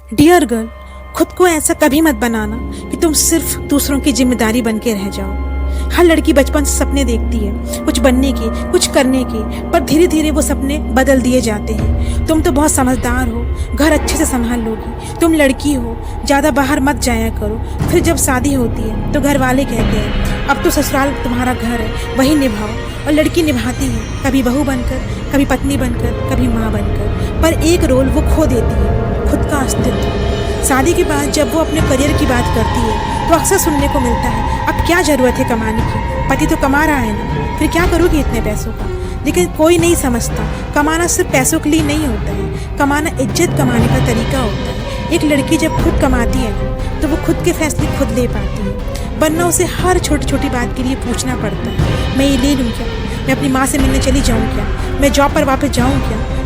Dear girl, खुद को ऐसा कभी मत बनाना कि तुम सिर्फ दूसरों की जिम्मेदारी बन के रह जाओ। हर लड़की बचपन से सपने देखती है, कुछ बनने के, कुछ करने के, पर धीरे धीरे वो सपने बदल दिए जाते हैं। तुम तो बहुत समझदार हो, घर अच्छे से संभाल लोगी, तुम लड़की हो, ज़्यादा बाहर मत जाया करो। फिर जब शादी होती है तो घर वाले कहते हैं अब तो ससुराल तुम्हारा घर है, वही निभाओ। और लड़की निभाती है, कभी बहू बनकर, कभी पत्नी बनकर, कभी माँ बनकर, पर एक रोल वो खो देती है, खुद का अस्तित्व। शादी के बाद जब वो अपने करियर की बात करती है तो अक्सर सुनने को मिलता है अब क्या ज़रूरत है कमाने की, पति तो कमा रहा है ना, फिर क्या करोगी इतने पैसों का। लेकिन कोई नहीं समझता कमाना सिर्फ पैसों के लिए नहीं होता है, कमाना इज्जत कमाने का तरीका होता है। एक लड़की जब खुद कमाती है ना तो वो खुद के फैसले खुद ले पाती है, वरना उसे हर छोटी छोटी बात के लिए पूछना पड़ता है। मैं ये ले लूँ क्या, मैं अपनी माँ से मिलने चली जाऊँ क्या, मैं जॉब पर वापस जाऊँ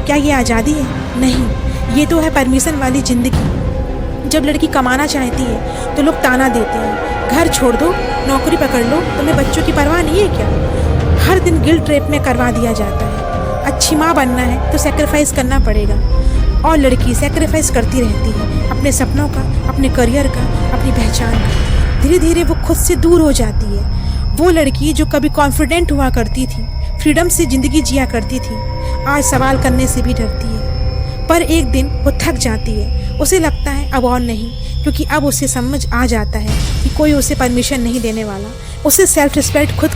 क्या ये आज़ादी है? नहीं, ये तो है परमिशन वाली ज़िंदगी। जब लड़की कमाना चाहती है तो लोग ताना देते हैं, घर छोड़ दो, नौकरी पकड़ लो, तुम्हें बच्चों की परवाह नहीं है क्या। हर दिन गिल्ट ट्रैप में करवा दिया जाता है। अच्छी माँ बनना है तो सेक्रीफाइस करना पड़ेगा, और लड़की सेक्रीफाइस करती रहती है अपने सपनों का, अपने करियर का, अपनी पहचान का। धीरे धीरे वो खुद से दूर हो जाती है। वो लड़की जो कभी कॉन्फिडेंट हुआ करती थी, फ्रीडम से ज़िंदगी जिया करती थी, आज सवाल करने से भी डरती है। पर एक दिन वो थक जाती है, उसे लगता है अब और नहीं, क्योंकि अब उसे समझ आ जाता है कि कोई उसे परमिशन नहीं देने वाला। उसे सेल्फ रिस्पेक्ट खुद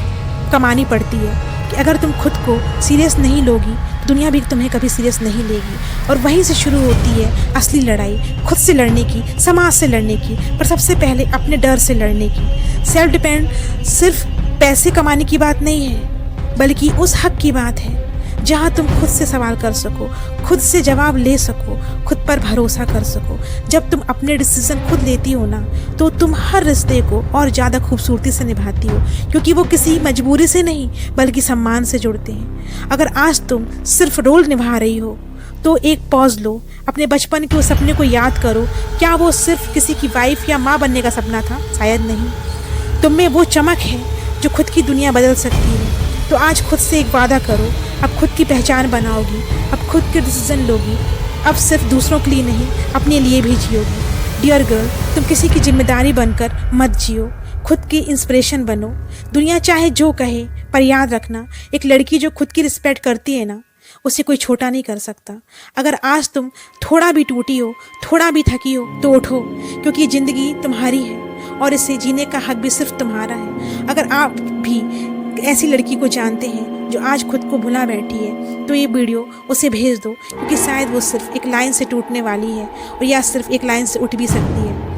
कमानी पड़ती है कि अगर तुम खुद को सीरियस नहीं लोगी तो दुनिया भी तुम्हें कभी सीरियस नहीं लेगी। और वहीं से शुरू होती है असली लड़ाई, खुद से लड़ने की, समाज से लड़ने की, पर सबसे पहले अपने डर से लड़ने की। सेल्फ डिपेंड सिर्फ पैसे कमाने की बात नहीं है, बल्कि उस हक की बात है जहाँ तुम खुद से सवाल कर सको, खुद से जवाब ले सको, खुद पर भरोसा कर सको। जब तुम अपने डिसीजन खुद लेती हो ना तो तुम हर रिश्ते को और ज़्यादा खूबसूरती से निभाती हो, क्योंकि वो किसी मजबूरी से नहीं बल्कि सम्मान से जुड़ते हैं। अगर आज तुम सिर्फ रोल निभा रही हो तो एक पॉज लो, अपने बचपन के उस सपने को याद करो। क्या वो सिर्फ किसी की वाइफ या माँ बनने का सपना था? शायद नहीं। तुम में वो चमक है जो खुद की दुनिया बदल सकती है। तो आज खुद से एक वादा करो, अब खुद की पहचान बनाओगी, अब खुद के डिसीजन लोगी, अब सिर्फ दूसरों के लिए नहीं अपने लिए भी जियोगी। डियर गर्ल, तुम किसी की जिम्मेदारी बनकर मत जियो, खुद की इंस्पिरेशन बनो। दुनिया चाहे जो कहे, पर याद रखना एक लड़की जो खुद की रिस्पेक्ट करती है ना, उसे कोई छोटा नहीं कर सकता। अगर आज तुम थोड़ा भी टूटी हो, थोड़ा भी थकी हो तो उठो, क्योंकि ज़िंदगी तुम्हारी है और इसे जीने का हक भी सिर्फ तुम्हारा है। अगर आप भी ऐसी लड़की को जानते हैं जो आज खुद को भुला बैठी है तो ये वीडियो उसे भेज दो, क्योंकि शायद वो सिर्फ एक लाइन से टूटने वाली है और या सिर्फ एक लाइन से उठ भी सकती है।